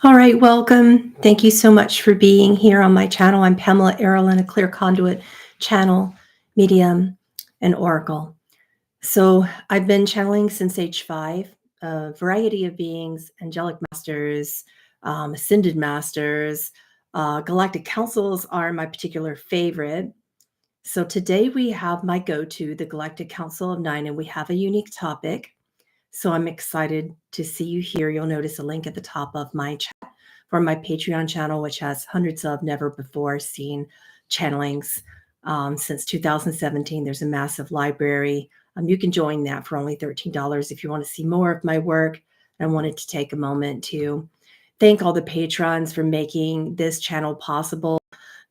All right, welcome. Thank you so much for being here on my channel. I'm Pamela Aaralyn, a clear conduit channel, medium, and oracle. So I've been channeling since age 5, a variety of beings, angelic masters, ascended masters, galactic councils are my particular favorite. So today we have my go-to, the Galactic Council of Nine, and we have a unique topic. So I'm excited to see you here. You'll notice a link at the top of my chat for my Patreon channel, which has hundreds of never before seen channelings since 2017. There's a massive library. You can join that for only $13 if you want to see more of my work. I wanted to take a moment to thank all the patrons for making this channel possible.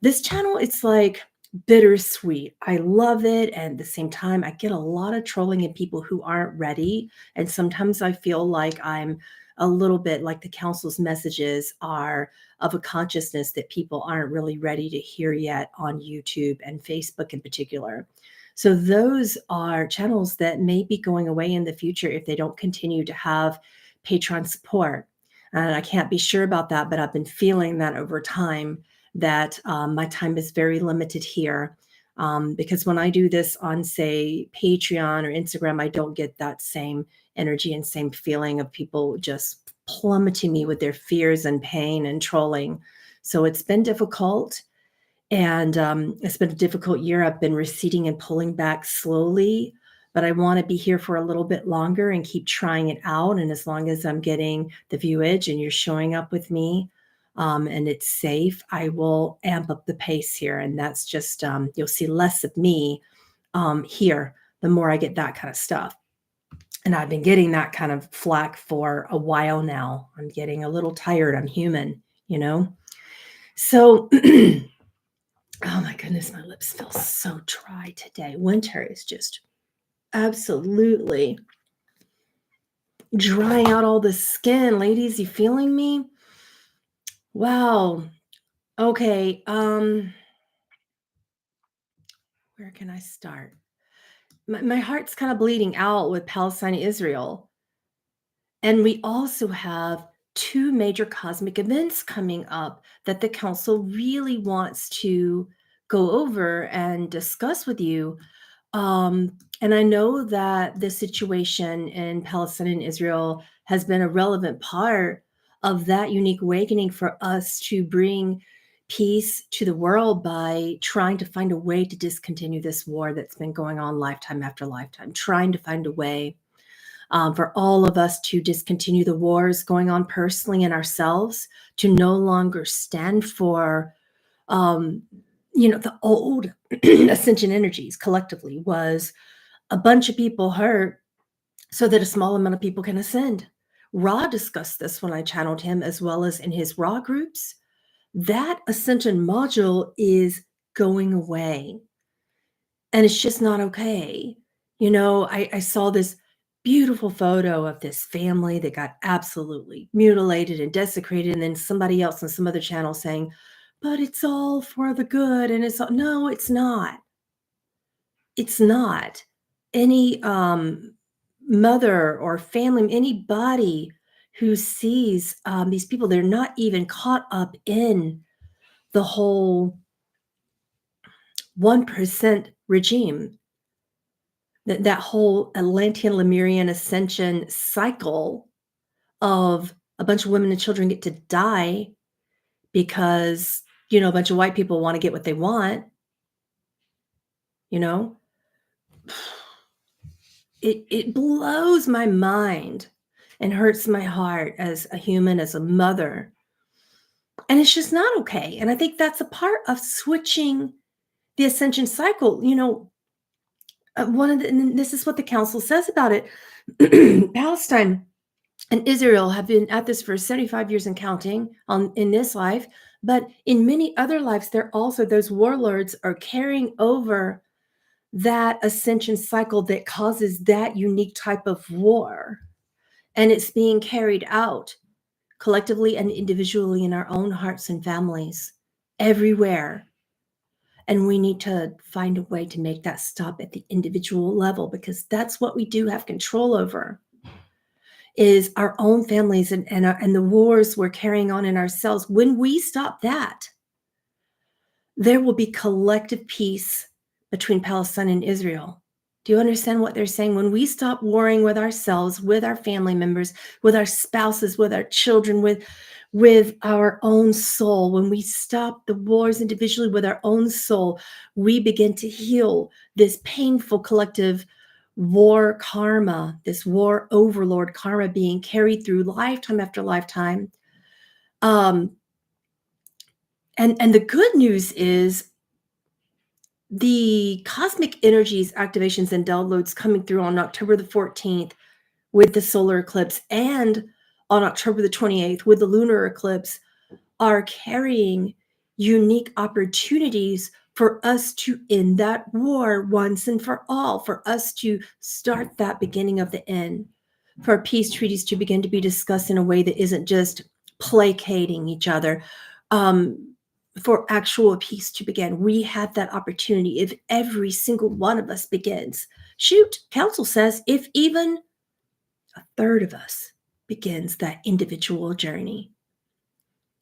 This channel, it's like bittersweet. I love it. And at the same time, I get a lot of trolling and people who aren't ready. And sometimes I feel like I'm a little bit like the council's messages are of a consciousness that people aren't really ready to hear yet on YouTube and Facebook in particular. So those are channels that may be going away in the future if they don't continue to have Patreon support. And I can't be sure about that, but I've been feeling that over time that my time is very limited here. Because when I do this on, say, Patreon or Instagram, I don't get that same energy and same feeling of people just plummeting me with their fears and pain and trolling. So it's been difficult. And it's been a difficult year. I've been receding and pulling back slowly, but I want to be here for a little bit longer and keep trying it out. And as long as I'm getting the viewage and you're showing up with me, and it's safe, I will amp up the pace here. And that's just, you'll see less of me here the more I get that kind of stuff. And I've been getting that kind of flack for a while now. I'm getting a little tired. I'm human, you know? So, oh my goodness, my lips feel so dry today. Winter is just absolutely drying out all the skin. Ladies, you feeling me? Wow. Okay. Where can I start? My heart's kind of bleeding out with Palestine and Israel. And we also have two major cosmic events coming up that the council really wants to go over and discuss with you. And I know that the situation in Palestine and Israel has been a relevant part of that unique awakening for us to bring peace to the world by trying to find a way to discontinue this war that's been going on lifetime after lifetime, trying to find a way for all of us to discontinue the wars going on personally in ourselves, to no longer stand for the old ascension energies collectively was a bunch of people hurt so that a small amount of people can ascend. Ra discussed this when I channeled him, as well as in his Ra groups. That ascension module is going away. And it's just not okay. I saw this beautiful photo of this family that got absolutely mutilated and desecrated, and then somebody else on some other channel saying, but it's all for the good. And it's all, no, it's not. It's not. Any mother or family, anybody who sees these people, they're not even caught up in the whole 1% regime, that whole Atlantean Lemurian ascension cycle of a bunch of women and children get to die because, a bunch of white people want to get what they want, you know? It blows my mind and hurts my heart as a human, as a mother. And it's just not okay. And I think that's a part of switching the ascension cycle. And this is what the council says about it. Palestine and Israel have been at this for 75 years and counting in this life. But in many other lives, those warlords are carrying over that ascension cycle that causes that unique type of war. And it's being carried out collectively and individually in our own hearts and families everywhere. And we need to find a way to make that stop at the individual level, because that's what we do have control over. is our own families and the wars we're carrying on in ourselves. When we stop that, there will be collective peace between Palestine and Israel. Do you understand what they're saying? When we stop warring with ourselves, with our family members, with our spouses, with our children, with our own soul, when we stop the wars individually with our own soul, we begin to heal this painful collective war karma, this war overlord karma being carried through lifetime after lifetime. And the good news is the cosmic energies, activations, and downloads coming through on October the 14th with the solar eclipse and on October the 28th with the lunar eclipse are carrying unique opportunities for us to end that war once and for all, for us to start that beginning of the end, for peace treaties to begin to be discussed in a way that isn't just placating each other, for actual peace to begin. We have that opportunity if every single one of us begins. Shoot, Council says if even a third of us begins that individual journey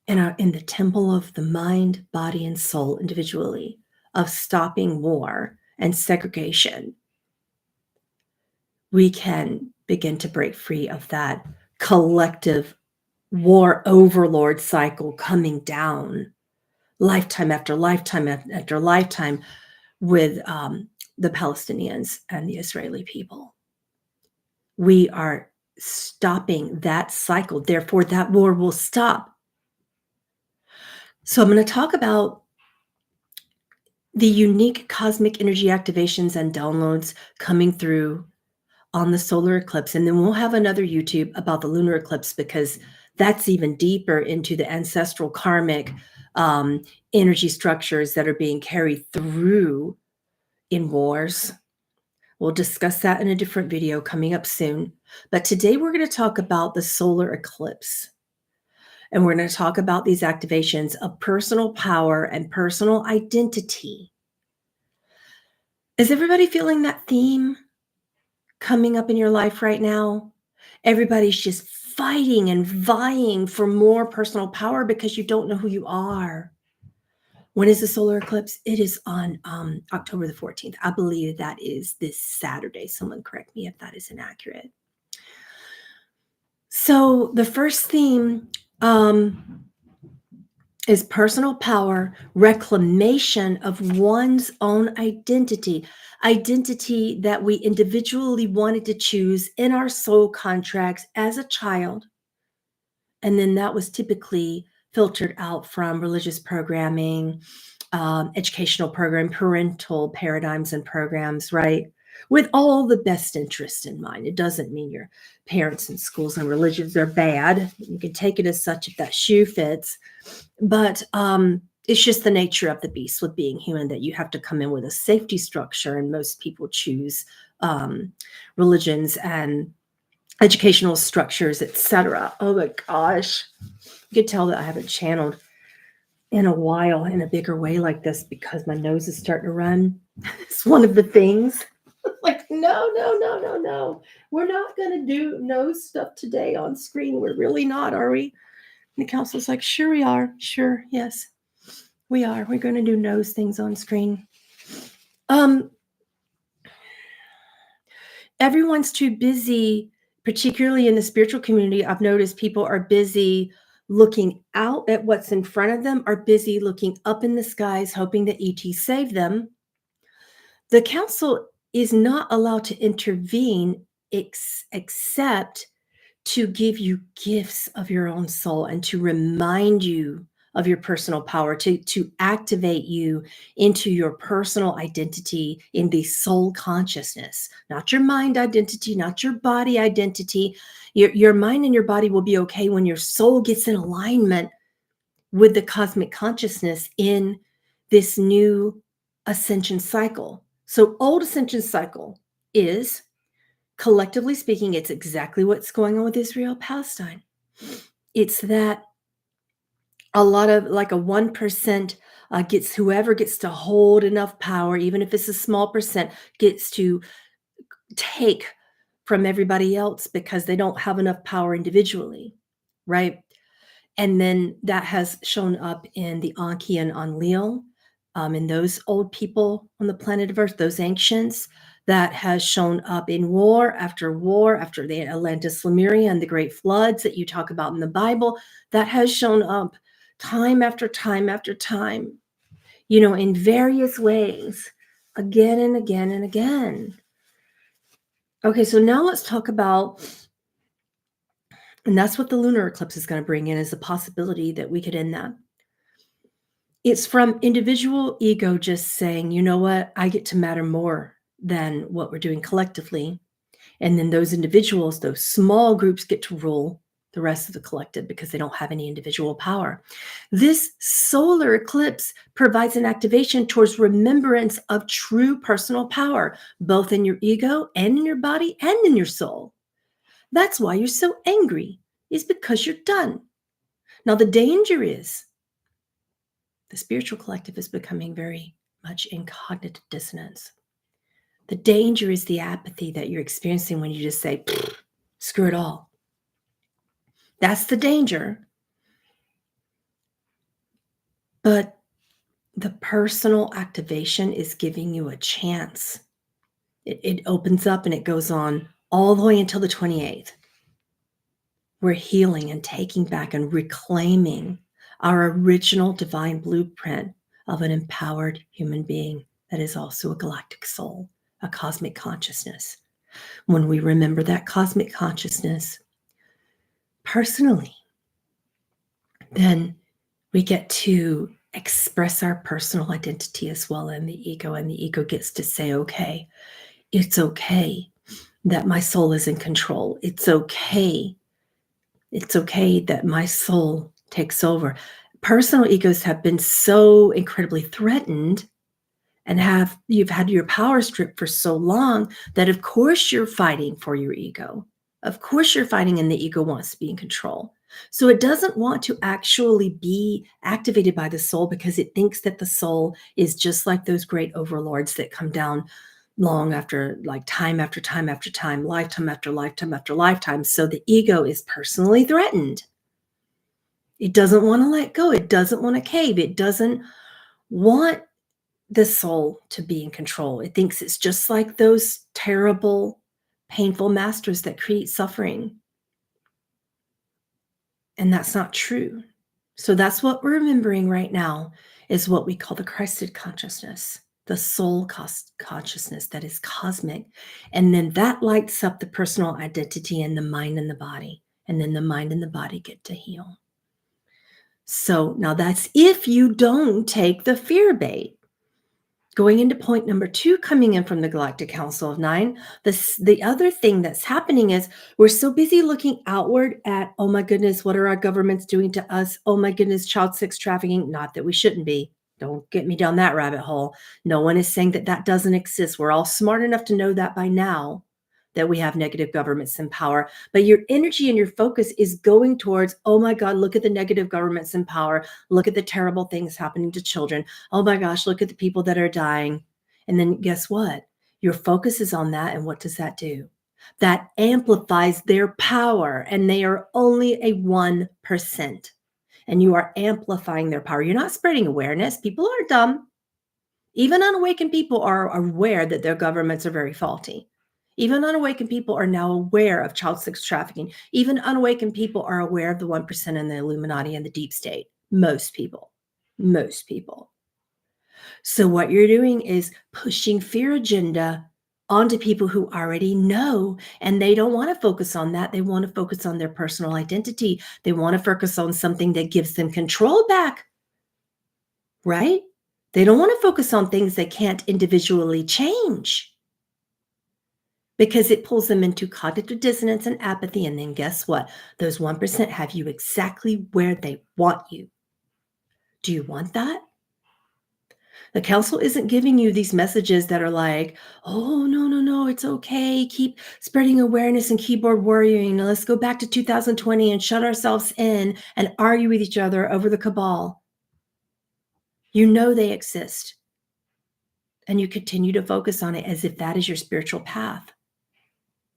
in the temple of the mind, body, and soul individually, of stopping war and segregation, we can begin to break free of that collective war overlord cycle coming down lifetime after lifetime after lifetime with the Palestinians and the Israeli people. We are stopping that cycle. Therefore, that war will stop. So I'm going to talk about the unique cosmic energy activations and downloads coming through on the solar eclipse. And then we'll have another YouTube about the lunar eclipse, because that's even deeper into the ancestral karmic energy structures that are being carried through in wars. We'll discuss that in a different video coming up soon. But today we're going to talk about the solar eclipse. And we're going to talk about these activations of personal power and personal identity. Is everybody feeling that theme coming up in your life right now? Everybody's just fighting and vying for more personal power because you don't know who you are. When is the solar eclipse? It is on October the 14th. I believe that is this Saturday. Someone correct me if that is inaccurate. So the first theme is personal power, reclamation of one's own identity that we individually wanted to choose in our soul contracts as a child. And then that was typically filtered out from religious programming, educational program, parental paradigms and programs, right? With all the best interest in mind. It doesn't mean your parents and schools and religions are bad. You can take it as such if that shoe fits. But it's just the nature of the beast with being human, that you have to come in with a safety structure. And most people choose religions and educational structures, etc. Oh my gosh. You can tell that I haven't channeled in a while in a bigger way like this because my nose is starting to run. It's one of the things. Like, no. We're not going to do nose stuff today on screen. We're really not, are we? And the council's like, sure we are. Sure, yes, we are. We're going to do nose things on screen. Everyone's too busy, particularly in the spiritual community. I've noticed people are busy looking out at what's in front of them, are busy looking up in the skies, hoping that ET save them. The council is not allowed to intervene except to give you gifts of your own soul and to remind you of your personal power, to activate you into your personal identity in the soul consciousness, not your mind identity, not your body identity. Your mind and your body will be okay when your soul gets in alignment with the cosmic consciousness in this new ascension cycle. So old ascension cycle is, collectively speaking, it's exactly what's going on with Israel, Palestine. It's that a lot of, like, a 1% gets, whoever gets to hold enough power, even if it's a small percent, gets to take from everybody else because they don't have enough power individually, right? And then that has shown up in the Anki and Enlil, in those old people on the planet of Earth, those ancients. That has shown up in war, after the Atlantis, Lemuria, and the great floods that you talk about in the Bible. That has shown up time after time after time, in various ways, again and again and again. Okay, so now let's talk about, and that's what the lunar eclipse is going to bring in, is the possibility that we could end that. It's from individual ego just saying, you know what, I get to matter more than what we're doing collectively. And then those individuals, those small groups, get to rule the rest of the collective because they don't have any individual power. This solar eclipse provides an activation towards remembrance of true personal power, both in your ego and in your body and in your soul. That's why you're so angry, is because you're done. Now, the danger is the spiritual collective is becoming very much in cognitive dissonance. The danger is the apathy that you're experiencing when you just say, screw it all. That's the danger. But the personal activation is giving you a chance. It opens up and it goes on all the way until the 28th. We're healing and taking back and reclaiming our original divine blueprint of an empowered human being that is also a galactic soul, a cosmic consciousness. When we remember that cosmic consciousness personally, then we get to express our personal identity as well in the ego, and the ego gets to say, okay, it's okay that my soul is in control. It's okay that my soul takes over. Personal egos have been so incredibly threatened, and you've had your power stripped for so long that of course you're fighting for your ego. Of course you're fighting, and the ego wants to be in control. So it doesn't want to actually be activated by the soul because it thinks that the soul is just like those great overlords that come down long after, like time after time after time, lifetime after lifetime after lifetime. So the ego is personally threatened. It doesn't want to let go. It doesn't want to cave. It doesn't want the soul to be in control. It thinks it's just like those terrible, painful masters that create suffering. And that's not true. So that's what we're remembering right now, is what we call the Christed consciousness, the soul consciousness that is cosmic. And then that lights up the personal identity in the mind and the body. And then the mind and the body get to heal. So now that's if you don't take the fear bait. Going into point number 2, coming in from the Galactic Council of 9, the other thing that's happening is we're so busy looking outward at, oh my goodness, what are our governments doing to us? Oh my goodness, child sex trafficking. Not that we shouldn't be. Don't get me down that rabbit hole. No one is saying that that doesn't exist. We're all smart enough to know that by now, that we have negative governments in power. But your energy and your focus is going towards, oh my God, look at the negative governments in power. Look at the terrible things happening to children. Oh my gosh, look at the people that are dying. And then guess what? Your focus is on that. And what does that do? That amplifies their power. And they are only a 1%. And you are amplifying their power. You're not spreading awareness. People are dumb. Even unawakened people are aware that their governments are very faulty. Even unawakened people are now aware of child sex trafficking. Even unawakened people are aware of the 1% and the Illuminati and the deep state. Most people. So what you're doing is pushing fear agenda onto people who already know, and they don't want to focus on that. They want to focus on their personal identity. They want to focus on something that gives them control back, right? They don't want to focus on things they can't individually change, because it pulls them into cognitive dissonance and apathy. And then guess what? Those 1% have you exactly where they want you. Do you want that? The council isn't giving you these messages that are like, oh, no, it's okay. Keep spreading awareness and keyboard warrioring. Now let's go back to 2020 and shut ourselves in and argue with each other over the cabal. You know they exist. And you continue to focus on it as if that is your spiritual path.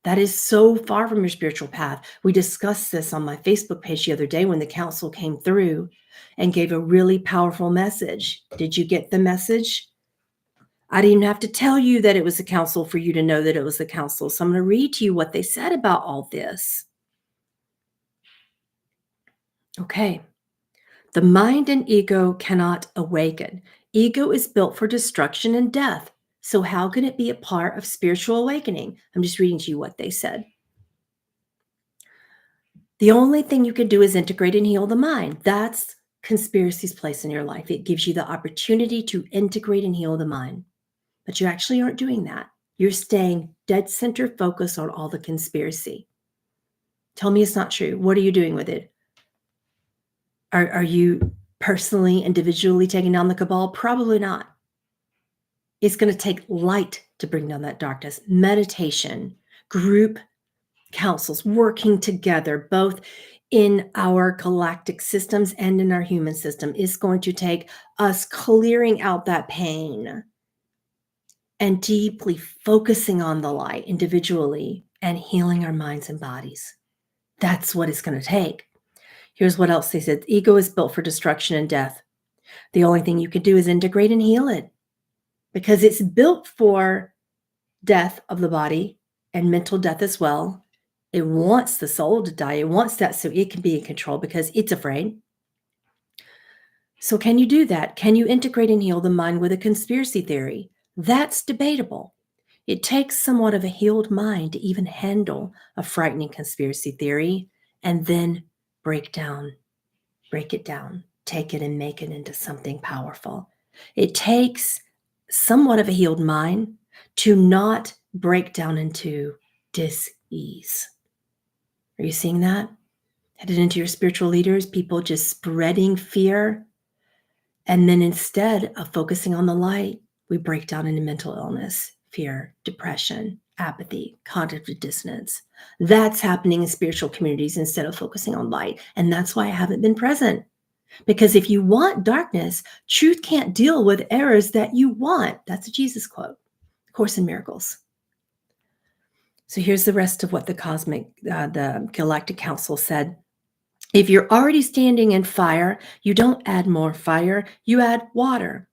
That is so far from your spiritual path. We discussed this on my Facebook page the other day when the council came through and gave a really powerful message. Did you get the message? I didn't even have to tell you that it was the council for you to know that it was the council. So I'm going to read to you what they said about all this. Okay. The mind and ego cannot awaken. Ego is built for destruction and death. So how can it be a part of spiritual awakening? I'm just reading to you what they said. The only thing you can do is integrate and heal the mind. That's conspiracy's place in your life. It gives you the opportunity to integrate and heal the mind. But you actually aren't doing that. You're staying dead center focused on all the conspiracy. Tell me it's not true. What are you doing with it? Are you personally, individually taking down the cabal? Probably not. It's going to take light to bring down that darkness. Meditation, group councils, working together, both in our galactic systems and in our human system, is going to take us clearing out that pain and deeply focusing on the light individually and healing our minds and bodies. That's what it's going to take. Here's what else they said. Ego is built for destruction and death. The only thing you can do is integrate and heal it because it's built for death of the body and mental death as well. It wants the soul to die. It wants that so it can be in control because it's afraid. So can you do that? Can you integrate and heal the mind with a conspiracy theory? That's debatable. It takes somewhat of a healed mind to even handle a frightening conspiracy theory and then break it down, take it and make it into something powerful. It takes somewhat of a healed mind to not break down into dis-ease. Are you seeing that? Headed into your spiritual leaders, people just spreading fear. And then instead of focusing on the light, we break down into mental illness, fear, depression, apathy, cognitive dissonance. That's happening in spiritual communities instead of focusing on light. And that's why I haven't been present. Because if you want darkness, truth can't deal with errors that you want. That's a Jesus quote, Course in Miracles. So here's the rest of what the Galactic Council said. If you're already standing in fire, you don't add more fire, you add water.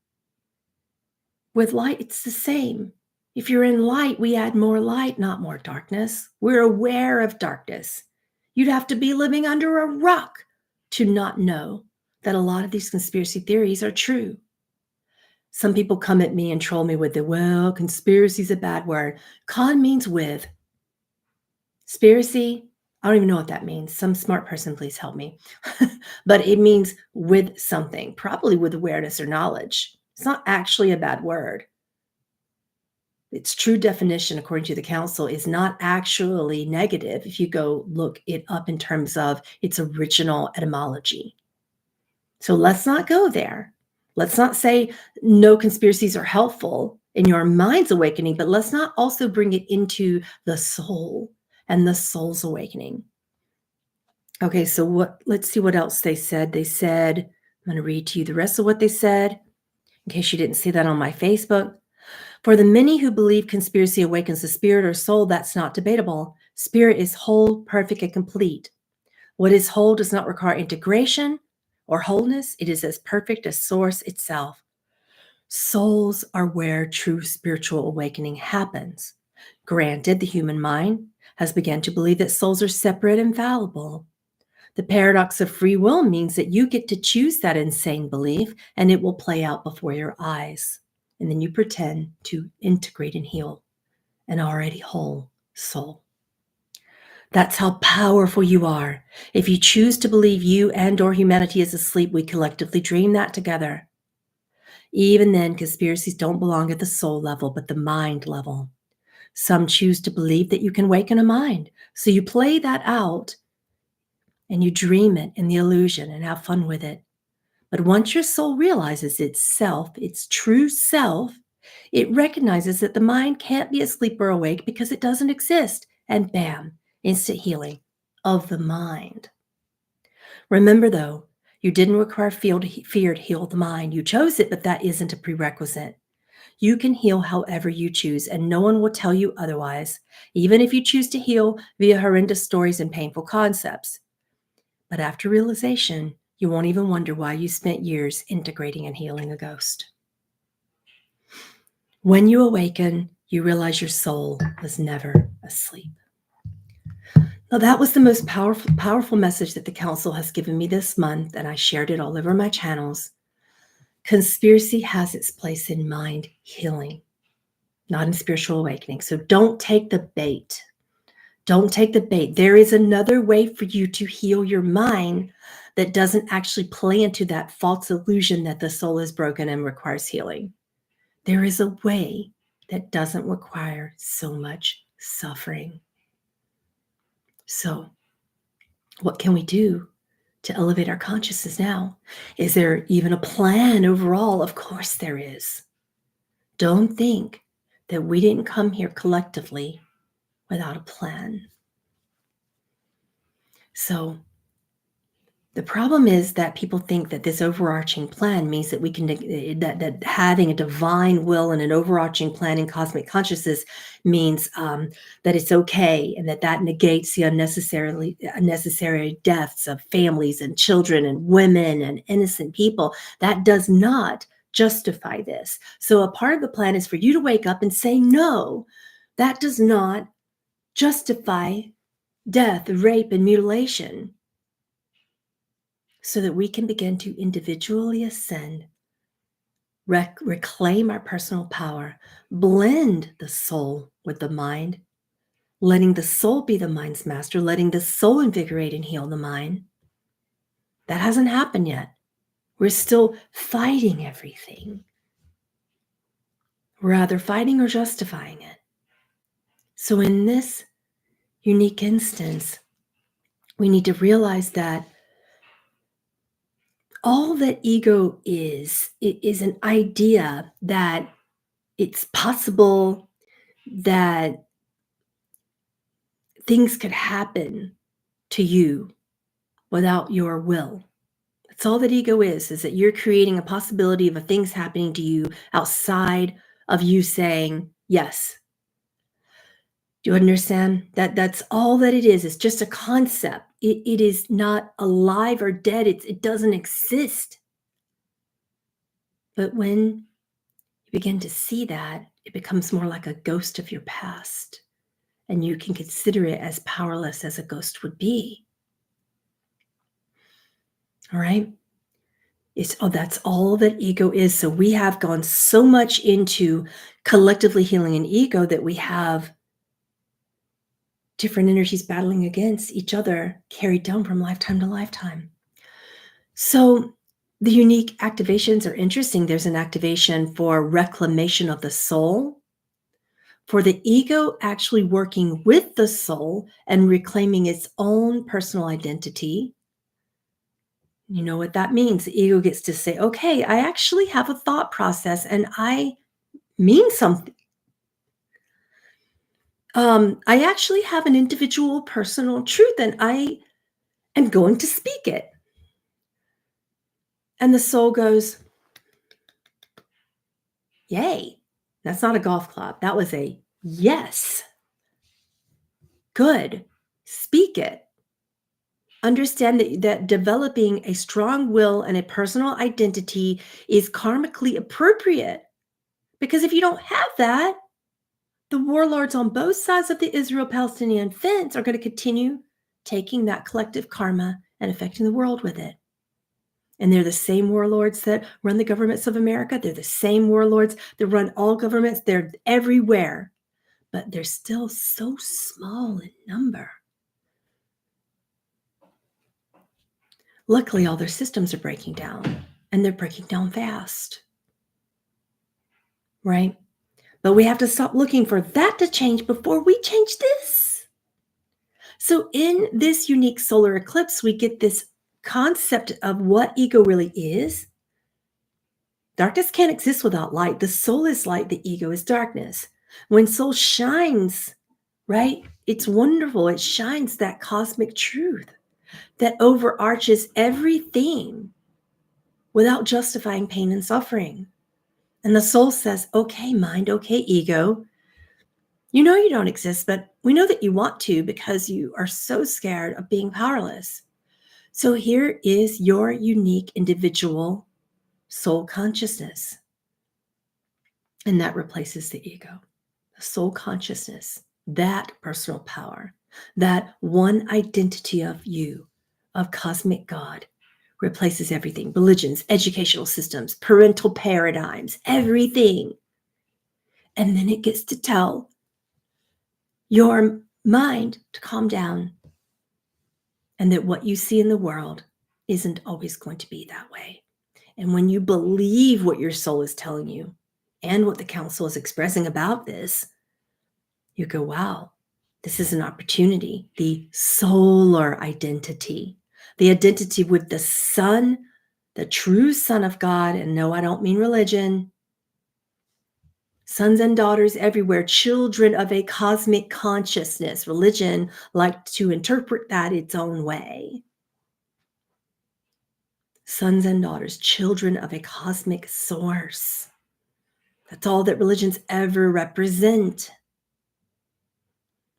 With light, it's the same. If you're in light, we add more light, not more darkness. We're aware of darkness. You'd have to be living under a rock to not know that a lot of these conspiracy theories are true. Some people come at me and troll me with conspiracy is a bad word. Con means with. Spiracy, I don't even know what that means. Some smart person, please help me. But it means with something, probably with awareness or knowledge. It's not actually a bad word. Its true definition, according to the council, is not actually negative if you go look it up in terms of its original etymology. So let's not go there. Let's not say no conspiracies are helpful in your mind's awakening, but let's not also bring it into the soul and the soul's awakening. Okay, so let's see what else they said. They said, I'm going to read to you the rest of what they said, in case you didn't see that on my Facebook. For the many who believe conspiracy awakens the spirit or soul, that's not debatable. Spirit is whole, perfect, and complete. What is whole does not require integration or wholeness. It is as perfect as source itself. Souls are where true spiritual awakening happens. Granted, the human mind has begun to believe that souls are separate and fallible. The paradox of free will means that you get to choose that insane belief and it will play out before your eyes. And then you pretend to integrate and heal an already whole soul. That's how powerful you are. If you choose to believe you and or humanity is asleep, we collectively dream that together. Even then, conspiracies don't belong at the soul level, but the mind level. Some choose to believe that you can waken a mind. So you play that out and you dream it in the illusion and have fun with it. But once your soul realizes its self, its true self, it recognizes that the mind can't be asleep or awake because it doesn't exist. And bam, instant healing of the mind. Remember though, you didn't require fear to heal the mind. You chose it, but that isn't a prerequisite. You can heal however you choose, and no one will tell you otherwise, even if you choose to heal via horrendous stories and painful concepts. But after realization, you won't even wonder why you spent years integrating and healing a ghost. When you awaken, you realize your soul was never asleep. Now, that was the most powerful message that the council has given me this month, and I shared it all over my channels. Conspiracy has its place in mind healing, not in spiritual awakening. So don't take the bait. Don't take the bait. There is another way for you to heal your mind that doesn't actually play into that false illusion that the soul is broken and requires healing. There is a way that doesn't require so much suffering. So, what can we do to elevate our consciousness now? Is there even a plan overall? Of course there is. Don't think that we didn't come here collectively without a plan. So the problem is that people think that this overarching plan means that we can, that having a divine will and an overarching plan in cosmic consciousness means that it's okay, and that negates the unnecessary deaths of families and children and women and innocent people. That does not justify this. So a part of the plan is for you to wake up and say, no, that does not justify death, rape, and mutilation, so that we can begin to individually ascend, reclaim our personal power, blend the soul with the mind, letting the soul be the mind's master, letting the soul invigorate and heal the mind. That hasn't happened yet. We're still fighting everything. We're either fighting or justifying it. So in this unique instance, we need to realize that all that ego is an idea that it's possible that things could happen to you without your will. That's all that ego is that you're creating a possibility of things happening to you outside of you saying yes. Do you understand? That's all that it is. It's just a concept. It is not alive or dead. It doesn't exist. But when you begin to see that, it becomes more like a ghost of your past, and you can consider it as powerless as a ghost would be. All right? That's all that ego is. So we have gone so much into collectively healing an ego that we have different energies battling against each other, carried down from lifetime to lifetime. So the unique activations are interesting. There's an activation for reclamation of the soul, for the ego actually working with the soul and reclaiming its own personal identity. You know what that means? The ego gets to say, okay, I actually have a thought process and I mean something. I actually have an individual personal truth and I am going to speak it. And the soul goes, yay. That's not a golf club. That was a yes. Good. Speak it. Understand that developing a strong will and a personal identity is karmically appropriate. Because if you don't have that, the warlords on both sides of the Israel-Palestinian fence are going to continue taking that collective karma and affecting the world with it. And they're the same warlords that run the governments of America. They're the same warlords that run all governments. They're everywhere. But they're still so small in number. Luckily, all their systems are breaking down, and they're breaking down fast. Right? But we have to stop looking for that to change before we change this. So in this unique solar eclipse, we get this concept of what ego really is. Darkness can't exist without light. The soul is light, the ego is darkness. When soul shines, right, it's wonderful. It shines that cosmic truth that overarches everything without justifying pain and suffering. And the soul says, okay, mind, okay, ego, you know you don't exist, but we know that you want to because you are so scared of being powerless. So here is your unique individual soul consciousness. And that replaces the ego. The soul consciousness, that personal power, that one identity of you, of cosmic God, replaces everything. Religions, educational systems, parental paradigms, everything. And then it gets to tell your mind to calm down, and that what you see in the world isn't always going to be that way. And when you believe what your soul is telling you and what the council is expressing about this, you go, wow, this is an opportunity. The solar identity, the identity with the Son, the true Son of God. And no, I don't mean religion. Sons and daughters everywhere, children of a cosmic consciousness. Religion likes to interpret that its own way. Sons and daughters, children of a cosmic source. That's all that religions ever represent.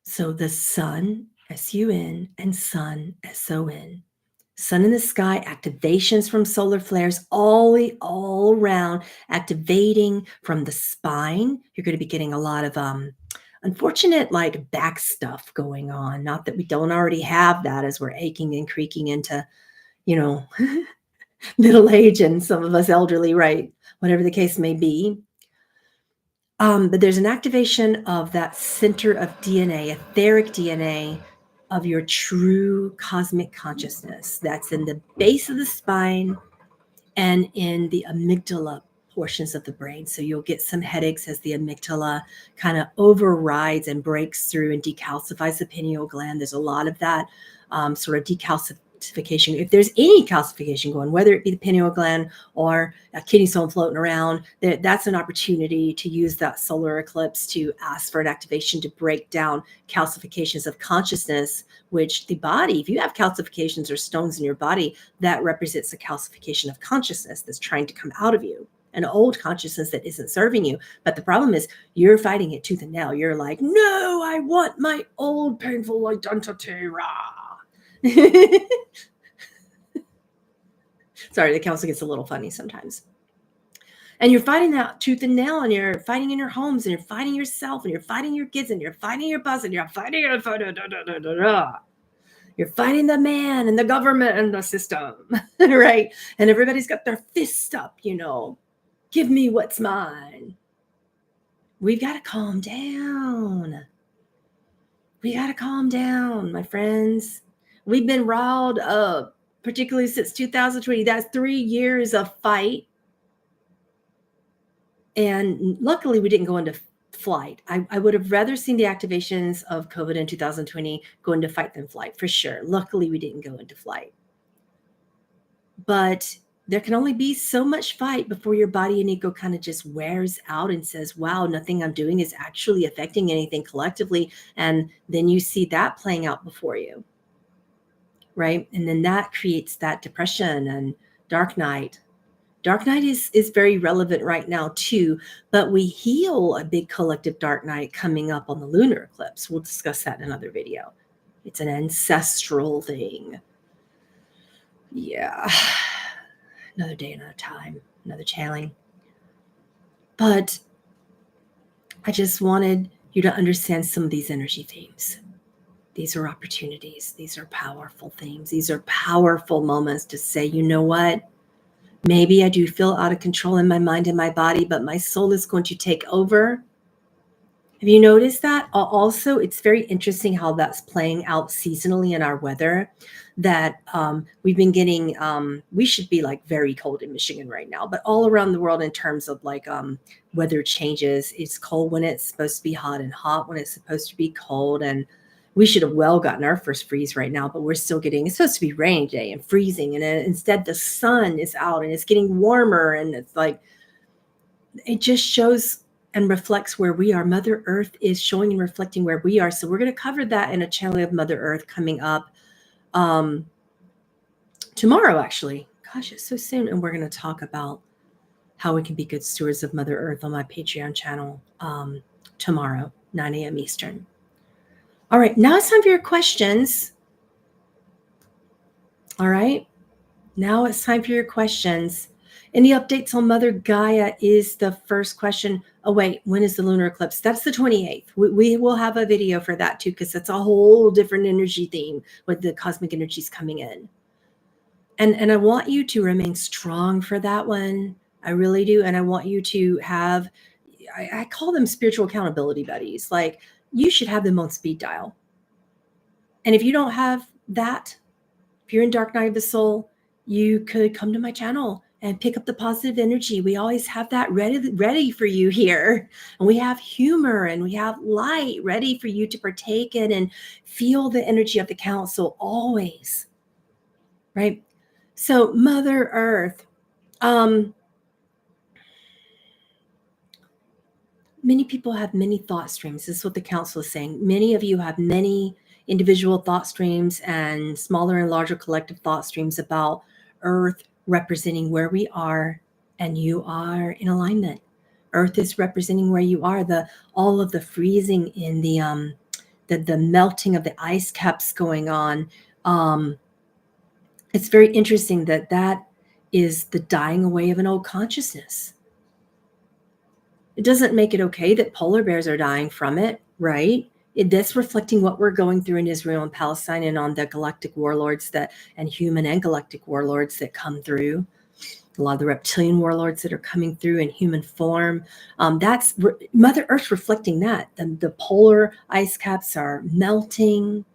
So the sun, S-U-N, and sun, S-O-N. Sun in the sky, activations from solar flares all around, activating from the spine. You're going to be getting a lot of unfortunate like back stuff going on. Not that we don't already have that as we're aching and creaking into, middle age, and some of us elderly, right? Whatever the case may be. But there's an activation of that center of DNA, etheric DNA of your true cosmic consciousness. That's in the base of the spine and in the amygdala portions of the brain. So you'll get some headaches as the amygdala kind of overrides and breaks through and decalcifies the pineal gland. There's a lot of that sort of decalcification. If there's any calcification going, whether it be the pineal gland or a kidney stone floating around, that's an opportunity to use that solar eclipse to ask for an activation to break down calcifications of consciousness, which the body, if you have calcifications or stones in your body, that represents a calcification of consciousness that's trying to come out of you, an old consciousness that isn't serving you. But the problem is you're fighting it tooth and nail. You're like, no, I want my old painful identity. Rah. Sorry, the council gets a little funny sometimes. And you're fighting that tooth and nail, and you're fighting in your homes, and you're fighting yourself, and you're fighting your kids, and you're fighting your boss, and you're fighting you're fighting the man and the government and the system, right? And everybody's got their fists up, give me what's mine. We've got to calm down. We got to calm down, my friends. We've been riled up, particularly since 2020. That's 3 years of fight. And luckily, we didn't go into flight. I would have rather seen the activations of COVID in 2020 go into fight than flight, for sure. Luckily, we didn't go into flight. But there can only be so much fight before your body and ego kind of just wears out and says, wow, nothing I'm doing is actually affecting anything collectively. And then you see that playing out before you, right? And then that creates that depression and dark night. Dark night is very relevant right now too, but we heal a big collective dark night coming up on the lunar eclipse. We'll discuss that in another video. It's an ancestral thing. Yeah. Another day, another time, another channeling. But I just wanted you to understand some of these energy themes. These are opportunities. These are powerful themes. These are powerful moments to say, you know what? Maybe I do feel out of control in my mind and my body, but my soul is going to take over. Have you noticed that? Also, it's very interesting how that's playing out seasonally in our weather, that we've been getting, we should be like very cold in Michigan right now, but all around the world in terms of like weather changes, it's cold when it's supposed to be hot and hot when it's supposed to be cold. And we should have well gotten our first freeze right now, but we're still getting, it's supposed to be rainy today and freezing. And instead the sun is out and it's getting warmer. And it's like, it just shows and reflects where we are. Mother Earth is showing and reflecting where we are. So we're going to cover that in a channel of Mother Earth coming up tomorrow, actually. Gosh, it's so soon. And we're going to talk about how we can be good stewards of Mother Earth on my Patreon channel tomorrow, 9 a.m. Eastern. All right, now it's time for your questions. All right, now it's time for your questions. Any updates on Mother Gaia is the first question. Oh, wait, when is the lunar eclipse? That's the 28th. We will have a video for that too, because it's a whole different energy theme with the cosmic energies coming in. And I want you to remain strong for that one. I really do. And I want you to have, I call them spiritual accountability buddies. Like, you should have them on speed dial. And if you don't have that, if you're in dark night of the soul, you could come to my channel and pick up the positive energy. We always have that ready for you here. And we have humor and we have light ready for you to partake in and feel the energy of the council always. Right? So Mother Earth, many people have many thought streams. This is what the council is saying. Many of you have many individual thought streams and smaller and larger collective thought streams about Earth representing where we are, and you are in alignment. Earth is representing where you are. All of the freezing in the melting of the ice caps going on. It's very interesting that is the dying away of an old consciousness. It doesn't make it okay that polar bears are dying from it, right? That's reflecting what we're going through in Israel and Palestine and on the galactic warlords and human and galactic warlords that come through. A lot of the reptilian warlords that are coming through in human form. That's Mother Earth reflecting that. The polar ice caps are melting.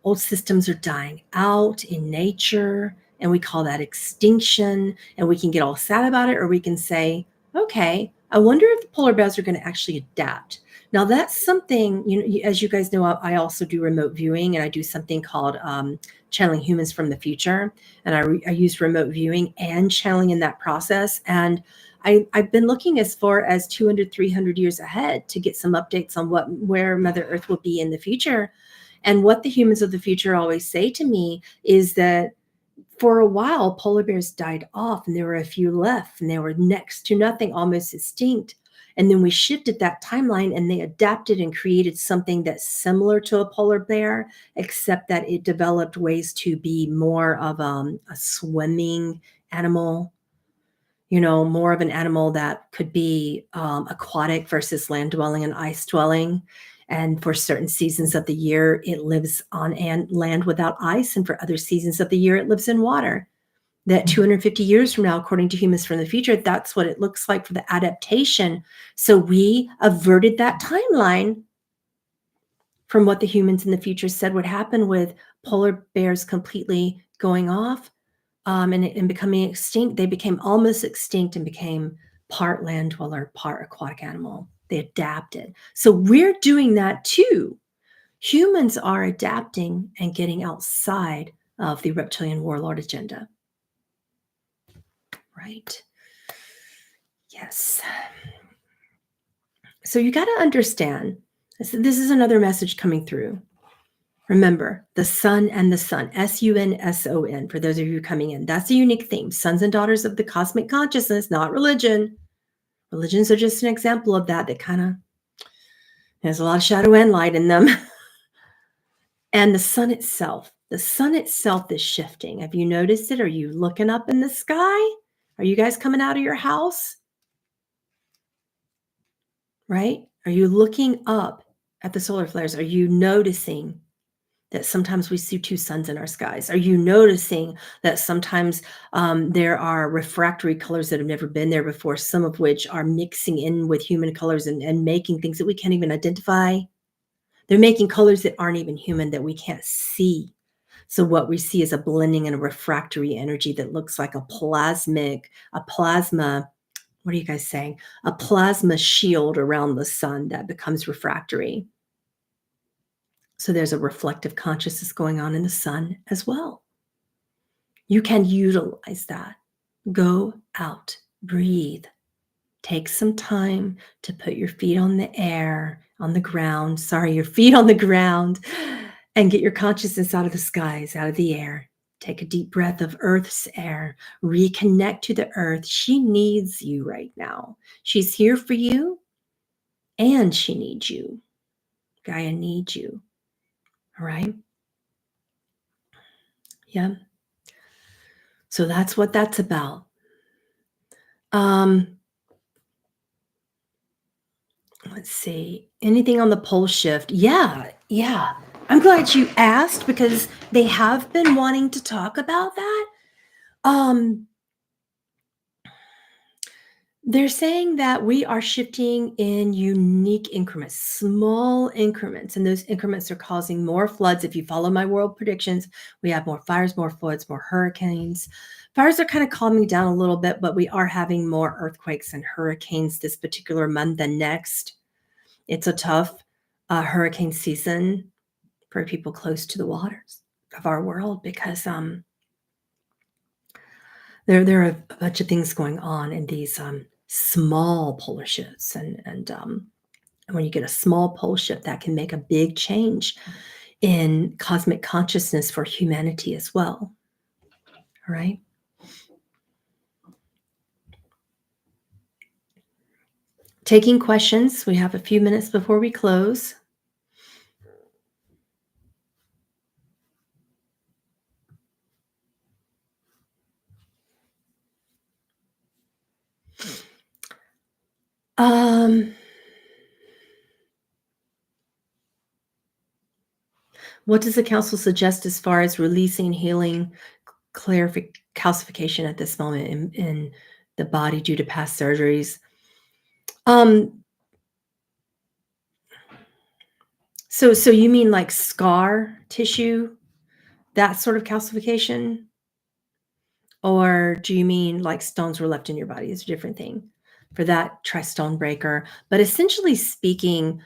Old systems are dying out in nature, and we call that extinction. And we can get all sad about it, or we can say, okay, I wonder if the polar bears are going to actually adapt. Now, that's something, as you guys know, I also do remote viewing, and I do something called channeling humans from the future. And I use remote viewing and channeling in that process. And I've been looking as far as 200, 300 years ahead to get some updates on where Mother Earth will be in the future. And what the humans of the future always say to me is that for a while, polar bears died off and there were a few left and they were next to nothing, almost extinct. And then we shifted that timeline and they adapted and created something that's similar to a polar bear, except that it developed ways to be more of a swimming animal, more of an animal that could be aquatic versus land dwelling and ice dwelling. And for certain seasons of the year, it lives on land without ice. And for other seasons of the year, it lives in water. That 250 years from now, according to humans from the future, that's what it looks like for the adaptation. So we averted that timeline from what the humans in the future said would happen with polar bears completely going off and becoming extinct. They became almost extinct and became part land dweller, part aquatic animal. They adapted. So we're doing that too. Humans are adapting and getting outside of the reptilian warlord agenda. Right? Yes. So you got to understand, this is another message coming through. Remember, the sun and the sun, S-U-N-S-O-N, for those of you coming in. That's a unique theme. Sons and daughters of the cosmic consciousness, not religion. Religions are just an example of that kind of has a lot of shadow and light in them. And the sun itself is shifting. Have you noticed it? Are you looking up in the sky? Are you guys coming out of your house? Right? Are you looking up at the solar flares? Are you noticing that sometimes we see two suns in our skies? Are you noticing that sometimes there are refractory colors that have never been there before, some of which are mixing in with human colors and making things that we can't even identify? They're making colors that aren't even human, that we can't see. So what we see is a blending and a refractory energy that looks like a plasma, what are you guys saying? A plasma shield around the sun that becomes refractory. So there's a reflective consciousness going on in the sun as well. You can utilize that. Go out, breathe. Take some time to put your feet on the ground, and get your consciousness out of the skies, out of the air, Take a deep breath of Earth's air. Reconnect to the Earth. She needs you right now. She's here for you, and she needs you. Gaia needs you. All right? Yeah. So that's what that's about. Let's see. Anything on the pole shift? Yeah. I'm glad you asked because they have been wanting to talk about that. They're saying that we are shifting in unique increments, small increments, and those increments are causing more floods. If you follow my world predictions, we have more fires, more floods, more hurricanes. Fires are kind of calming down a little bit, but we are having more earthquakes and hurricanes this particular month and next. It's a tough hurricane season for people close to the waters of our world because there are a bunch of things going on in these small polar shifts, and when you get a small pole shift, that can make a big change in cosmic consciousness for humanity as well. All right. Taking questions. We have a few minutes before we close. What does the council suggest as far as releasing, healing, calcification at this moment in the body due to past surgeries? So you mean like scar tissue, that sort of calcification? Or do you mean like stones were left in your body? It's a different thing. For that, try stone breaker. But essentially speaking,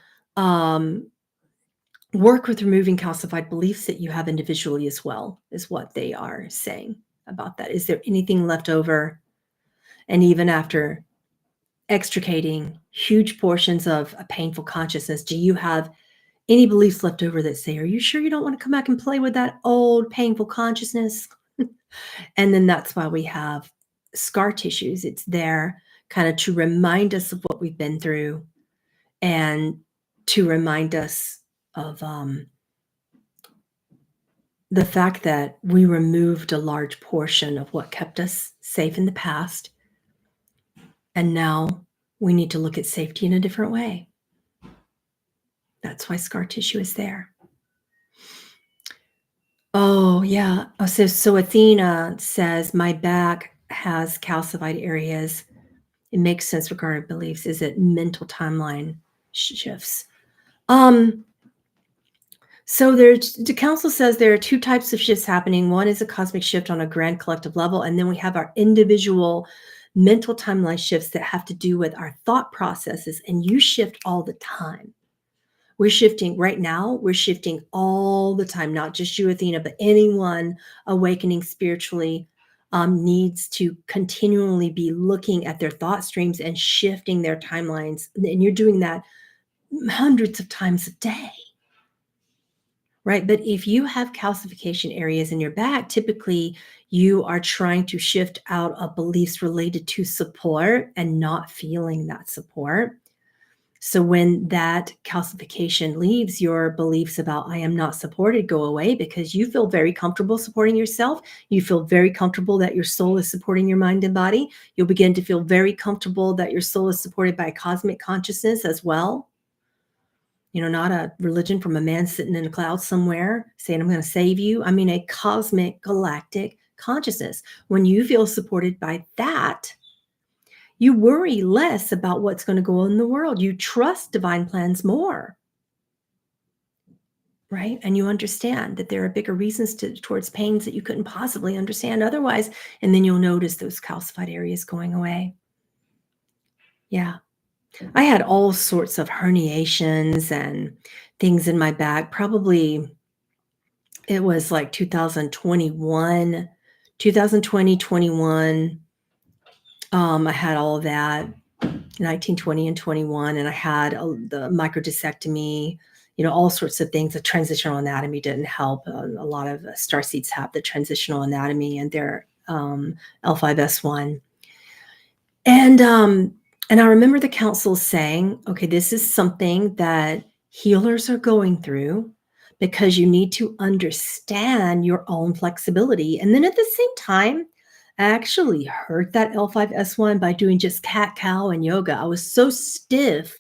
work with removing calcified beliefs that you have individually as well, is what they are saying about that. Is there anything left over? And even after extricating huge portions of a painful consciousness, do you have any beliefs left over that say, are you sure you don't want to come back and play with that old painful consciousness? And then that's why we have scar tissues. It's there kind of to remind us of what we've been through and to remind us of the fact that we removed a large portion of what kept us safe in the past. And now we need to look at safety in a different way. That's why scar tissue is there. Oh, yeah. Oh, so Athena says, my back has calcified areas. It makes sense regarding beliefs. Is it mental timeline shifts? So the council says there are two types of shifts happening. One is a cosmic shift on a grand collective level, and then we have our individual mental timeline shifts that have to do with our thought processes, and you shift all the time. We're shifting right now. We're shifting all the time, not just you, Athena, but anyone awakening spiritually needs to continually be looking at their thought streams and shifting their timelines. And you're doing that hundreds of times a day, right? But if you have calcification areas in your back, typically you are trying to shift out of beliefs related to support and not feeling that support. So when that calcification leaves, your beliefs about I am not supported go away because you feel very comfortable supporting yourself. You feel very comfortable that your soul is supporting your mind and body. You'll begin to feel very comfortable that your soul is supported by cosmic consciousness as well. You know, not a religion from a man sitting in a cloud somewhere saying, I'm going to save you. I mean, a cosmic galactic consciousness. When you feel supported by that, you worry less about what's going to go on in the world. You trust divine plans more, right? And you understand that there are bigger reasons towards pains that you couldn't possibly understand otherwise. And then you'll notice those calcified areas going away. Yeah. I had all sorts of herniations and things in my back. Probably it was like 2021, 2020, 21. I had all of that. 1920 and 21, and I had the microdiscectomy, all sorts of things. The transitional anatomy didn't help. A lot of starseeds have the transitional anatomy and their L5S1. And I remember the council saying, okay, this is something that healers are going through because you need to understand your own flexibility. And then at the same time, I actually hurt that L5S1 by doing just cat cow and yoga. I was so stiff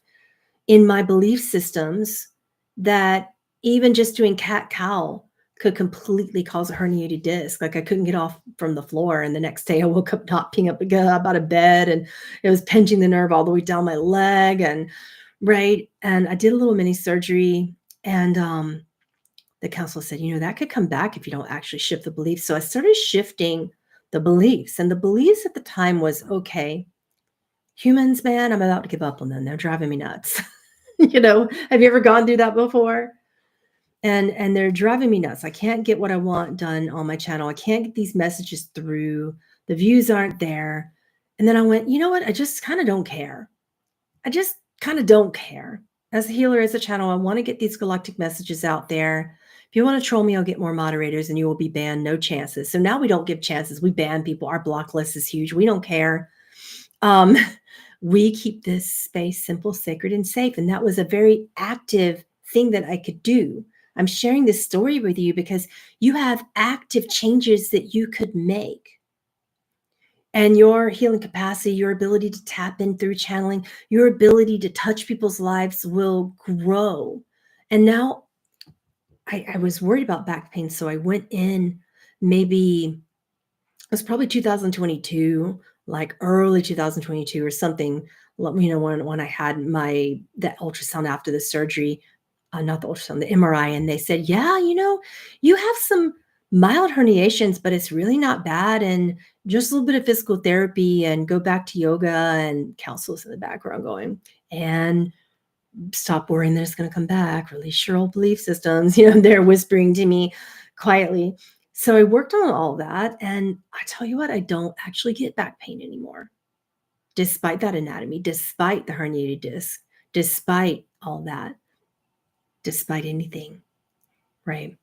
in my belief systems that even just doing cat cow could completely cause a herniated disc. Like I couldn't get off from the floor. And the next day I woke up not being up out of bed, and it was pinching the nerve all the way down my leg. And And I did a little mini surgery, and the counselor said, that could come back if you don't actually shift the beliefs. So I started shifting the beliefs, and the beliefs at the time was, okay, humans, man, I'm about to give up on them. They're driving me nuts. Have you ever gone through that before? And they're driving me nuts. I can't get what I want done on my channel. I can't get these messages through. The views aren't there. And then I went, you know what? I just kind of don't care. I just kind of don't care. As a healer, as a channel, I want to get these galactic messages out there. If you want to troll me, I'll get more moderators and you will be banned. No chances. So now we don't give chances. We ban people. Our block list is huge. We don't care. We keep this space simple, sacred, and safe. And that was a very active thing that I could do. I'm sharing this story with you because you have active changes that you could make. And your healing capacity, your ability to tap in through channeling, your ability to touch people's lives will grow. And now I was worried about back pain. So I went in, maybe it was probably 2022, like early 2022 or something, when I had that ultrasound after the surgery, not the ultrasound, the MRI, and they said, yeah, you have some mild herniations, but it's really not bad. And just a little bit of physical therapy and go back to yoga, and counselors in the background going, and stop worrying that it's going to come back, release your old belief systems. They're whispering to me quietly. So I worked on all that, and I tell you what, I don't actually get back pain anymore, despite that anatomy, despite the herniated disc, despite all that, despite anything, right?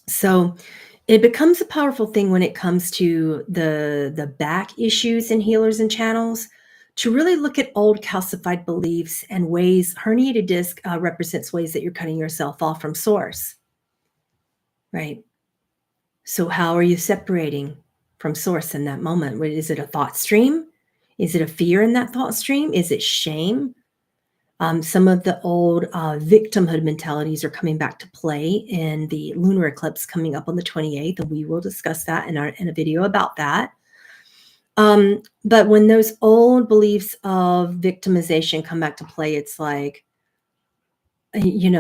So it becomes a powerful thing when it comes to the back issues in healers and channels, to really look at old calcified beliefs and ways. Herniated disc represents ways that you're cutting yourself off from source, right? So how are you separating from source in that moment? Is it a thought stream? Is it a fear in that thought stream? Is it shame? Some of the old victimhood mentalities are coming back to play in the lunar eclipse coming up on the 28th, and we will discuss that in a video about that. But when those old beliefs of victimization come back to play, it's like, you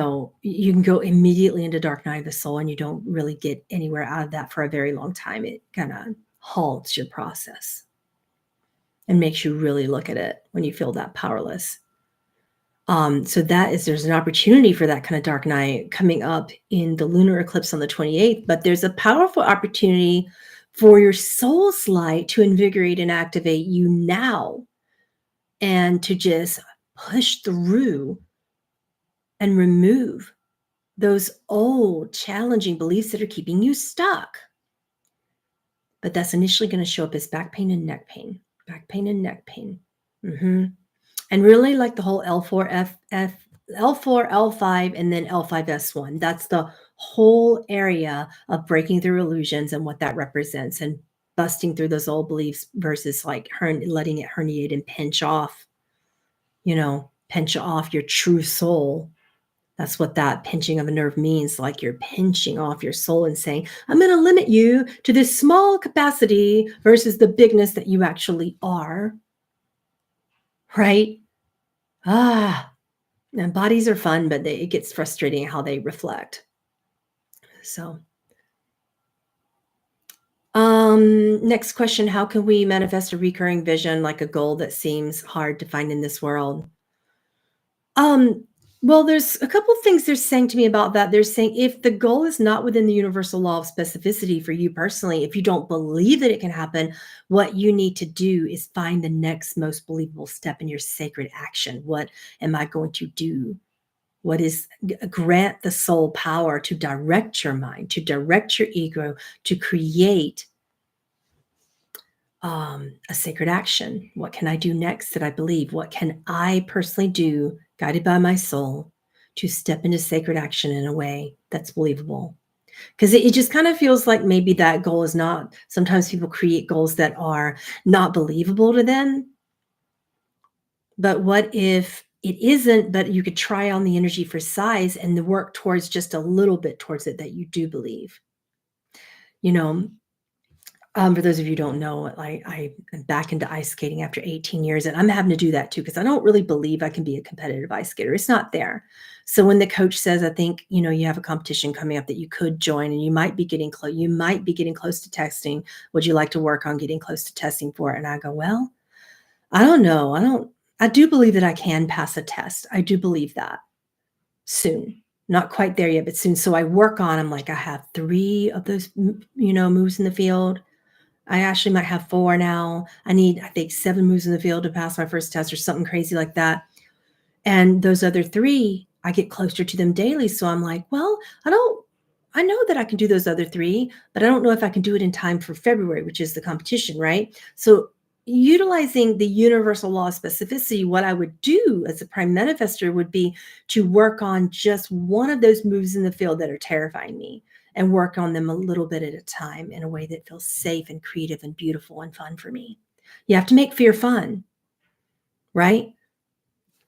can go immediately into dark night of the soul, and you don't really get anywhere out of that for a very long time. It kind of halts your process and makes you really look at it when you feel that powerless. So there's an opportunity for that kind of dark night coming up in the lunar eclipse on the 28th, but there's a powerful opportunity for your soul's light to invigorate and activate you now, and to just push through and remove those old challenging beliefs that are keeping you stuck. But that's initially going to show up as back pain and neck pain, back pain and neck pain. And really like the whole L4, L4, L5, and then L5S1. That's the whole area of breaking through illusions and what that represents, and busting through those old beliefs versus like letting it herniate and pinch off your true soul. That's what that pinching of a nerve means. Like you're pinching off your soul and saying, I'm going to limit you to this small capacity versus the bigness that you actually are. Right? And bodies are fun, but it gets frustrating how they reflect. So, next question, how can we manifest a recurring vision, like a goal that seems hard to find in this world? Well, there's a couple of things they're saying to me about that. They're saying if the goal is not within the universal law of specificity for you personally, if you don't believe that it can happen, what you need to do is find the next most believable step in your sacred action. What am I going to do grant the soul power to direct your mind, to direct your ego, to create a sacred action. What can I do next that I believe? What can I personally do, guided by my soul, to step into sacred action in a way that's believable? Because it just kind of feels like maybe that goal is not, sometimes people create goals that are not believable to them. But what if it isn't, but you could try on the energy for size and the work towards just a little bit towards it that you do believe? You know, for those of you who don't know, I am back into ice skating after 18 years, and I'm having to do that too because I don't really believe I can be a competitive ice skater. It's not there. So when the coach says, "I think you have a competition coming up that you could join, and you might be getting close. You might be getting close to testing. Would you like to work on getting close to testing for it?" And I go, "Well, I don't know. I do believe that I can pass a test. I do believe that soon." Not quite there yet, but soon. So I work on. I'm like, I have 3 of those, moves in the field. I actually might have 4 now. I need, I think, 7 moves in the field to pass my first test or something crazy like that. And those other 3, I get closer to them daily. So I'm like, well, I know that I can do those other 3, but I don't know if I can do it in time for February, which is the competition, right? So utilizing the universal law of specificity, what I would do as a prime manifestor would be to work on just one of those moves in the field that are terrifying me and work on them a little bit at a time in a way that feels safe and creative and beautiful and fun for me. You have to make fear fun, right?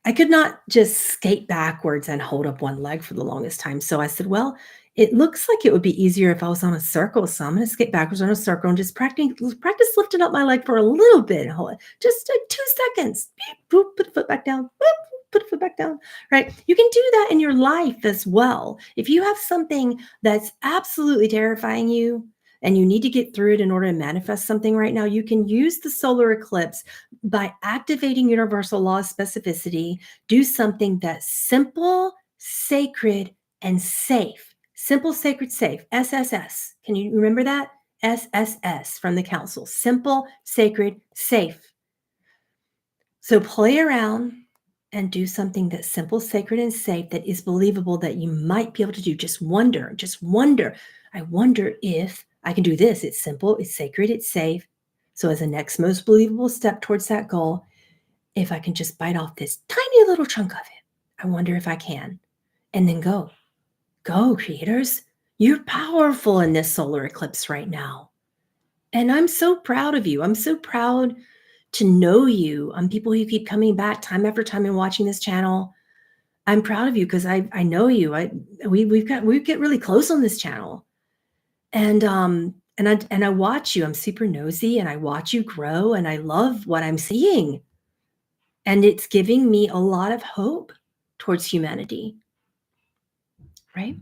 I could not just skate backwards and hold up one leg for the longest time. So I said, well, it looks like it would be easier if I was on a circle. So I'm going to skate backwards on a circle and just practice lifting up my leg for a little bit and hold it. Just 2 seconds. Beep, boop, put the foot back down. Boop, put the foot back down. Right? You can do that in your life as well. If you have something that's absolutely terrifying you and you need to get through it in order to manifest something right now, you can use the solar eclipse by activating universal law of specificity. Do something that's simple, sacred, and safe. Simple, sacred, safe. SSS. Can you remember that? SSS from the council. Simple, sacred, safe. So play around and do something that's simple, sacred, and safe that is believable that you might be able to do. Just wonder. I wonder if I can do this. It's simple, it's sacred, it's safe. So as a next most believable step towards that goal, if I can just bite off this tiny little chunk of it, I wonder if I can. And then go. Go, creators. You're powerful in this solar eclipse right now. And I'm so proud of you. I'm so proud to know you. People who keep coming back time after time and watching this channel. I'm proud of you because I know you. We get really close on this channel. And I watch you. I'm super nosy and I watch you grow and I love what I'm seeing. And it's giving me a lot of hope towards humanity. Right?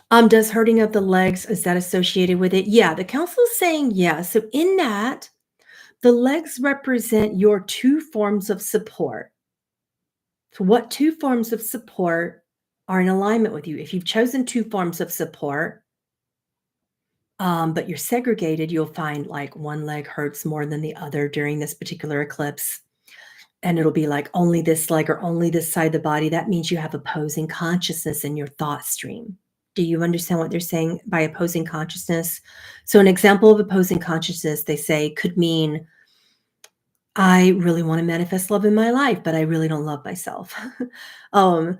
Does hurting of the legs, is that associated with it? Yeah, the council is saying yes. So in that, the legs represent your 2 forms of support. So what 2 forms of support are in alignment with you? If you've chosen 2 forms of support, but you're segregated, you'll find like one leg hurts more than the other during this particular eclipse. And it'll be like only this leg or only this side of the body. That means you have opposing consciousness in your thought stream. Do you understand what they're saying by opposing consciousness? So an example of opposing consciousness, they say, could mean, I really want to manifest love in my life, but I really don't love myself. I'll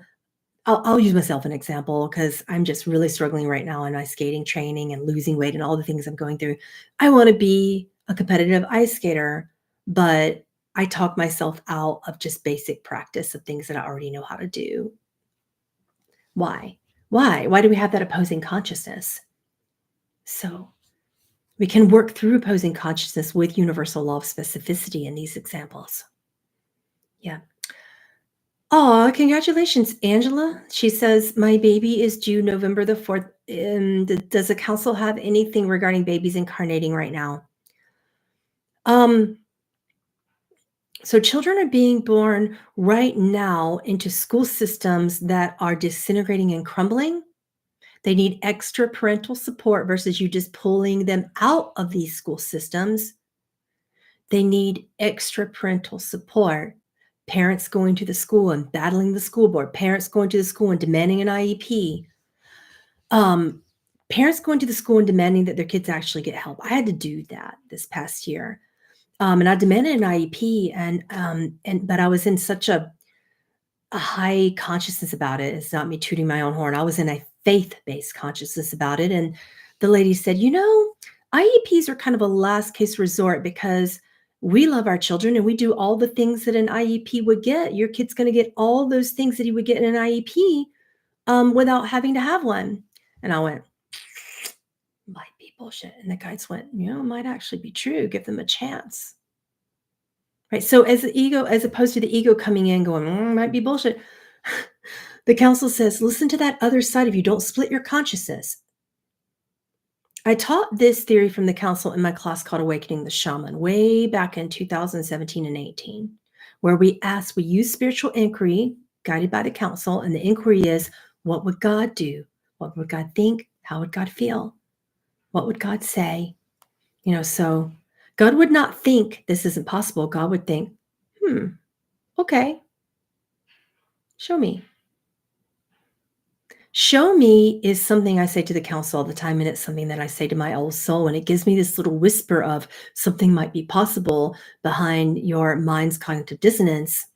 use myself an example because I'm just really struggling right now in my skating training and losing weight and all the things I'm going through. I want to be a competitive ice skater, but I talk myself out of just basic practice of things that I already know how to do. Why? Why do we have that opposing consciousness? So we can work through opposing consciousness with universal law of specificity in these examples. Yeah. Oh, congratulations, Angela. She says, my baby is due November the 4th. Does the council have anything regarding babies incarnating right now? So children are being born right now into school systems that are disintegrating and crumbling. They need extra parental support versus you just pulling them out of these school systems. They need extra parental support parents going to the school and battling the school board, parents going to the school and demanding an IEP, parents going to the school and demanding that their kids actually get help. I had to do that this past year. And I demanded an IEP, but I was in such a high consciousness about it. It's not me tooting my own horn. I was in a faith-based consciousness about it. And the lady said, IEPs are kind of a last case resort because we love our children and we do all the things that an IEP would get. Your kid's going to get all those things that he would get in an IEP without having to have one. And I went, might be bullshit. And the guides went, it might actually be true. Give them a chance. Right. So as the ego, as opposed to the ego coming in going, might be bullshit. The council says, listen to that other side of you. Don't split your consciousness. I taught this theory from the council in my class called Awakening the Shaman way back in 2017 and 18, where we use spiritual inquiry guided by the council. And the inquiry is, what would God do? What would God think? How would God feel? What would God say? So God would not think this isn't possible. God would think, okay, show me. Show me is something I say to the council all the time, and it's something that I say to my old soul, and it gives me this little whisper of something might be possible behind your mind's cognitive dissonance.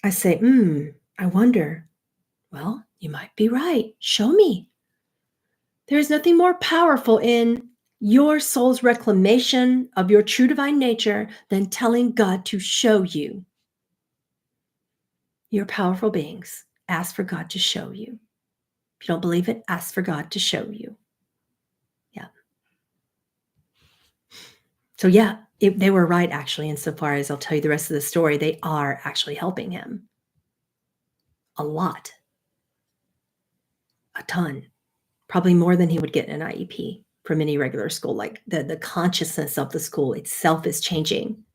I say, I wonder. Well, you might be right. Show me. There's nothing more powerful in your soul's reclamation of your true divine nature than telling God to show you. You're powerful beings. Ask for God to show you. If you don't believe it, ask for God to show you. Yeah. So yeah, they were right, actually, insofar as I'll tell you the rest of the story. They are actually helping him. A lot. A ton. Probably more than he would get in an IEP from any regular school. Like the consciousness of the school itself is changing.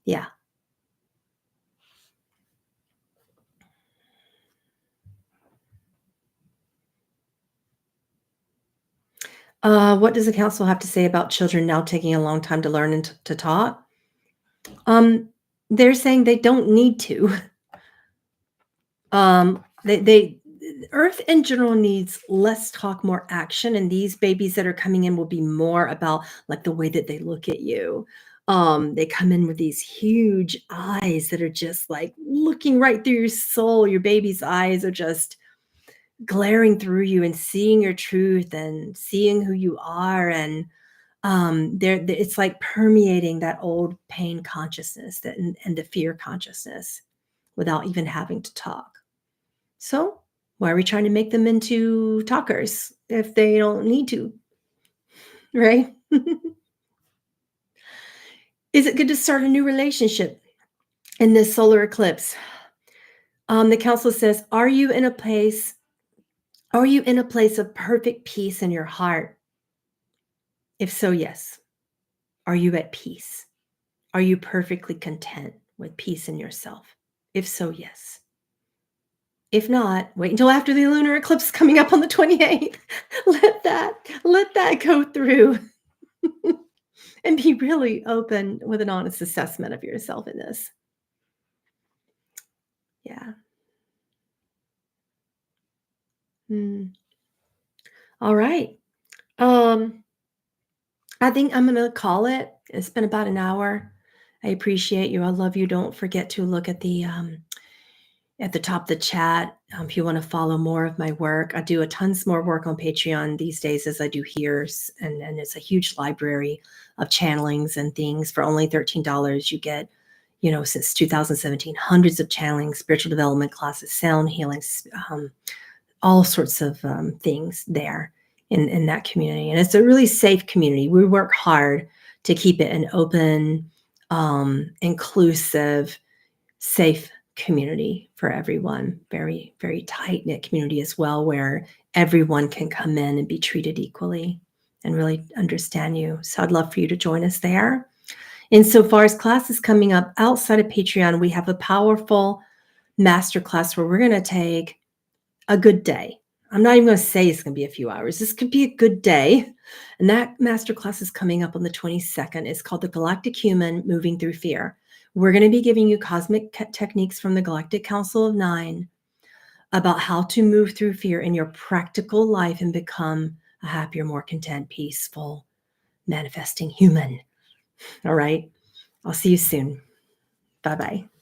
Yeah. What does the council have to say about children now taking a long time to learn and to talk? They're saying they don't need to. Earth in general needs less talk, more action, and these babies that are coming in will be more about like the way that they look at you. They come in with these huge eyes that are just like looking right through your soul. Your baby's eyes are just glaring through you and seeing your truth and seeing who you are. And it's like permeating that old pain consciousness and the fear consciousness without even having to talk. So why are we trying to make them into talkers if they don't need to? Right? Is it good to start a new relationship in this solar eclipse? The council says, are you in a place of perfect peace in your heart? If so, yes. Are you at peace? Are you perfectly content with peace in yourself? If so, yes. If not, wait until after the lunar eclipse is coming up on the 28th. Let that go through. And be really open with an honest assessment of yourself in this. Yeah. All right. I think I'm going to call it. It's been about an hour. I appreciate you. I love you. Don't forget to look at the top of the chat if you want to follow more of my work. I do a tons more work on Patreon these days as I do here, and it's a huge library of channelings and things. For only $13, you get, since 2017, hundreds of channelings, spiritual development classes, sound healing, all sorts of things there in that community. And it's a really safe community. We work hard to keep it an open, inclusive, safe community for everyone. Very, very tight-knit community as well, where everyone can come in and be treated equally and really understand you. So I'd love for you to join us there. Insofar as classes coming up outside of Patreon, we have a powerful masterclass where we're going to take a good day. I'm not even going to say it's going to be a few hours. This could be a good day. And that masterclass is coming up on the 22nd. It's called The Galactic Human Moving Through Fear. We're going to be giving you cosmic techniques from the Galactic Council of Nine about how to move through fear in your practical life and become a happier, more content, peaceful, manifesting human. All right. I'll see you soon. Bye-bye.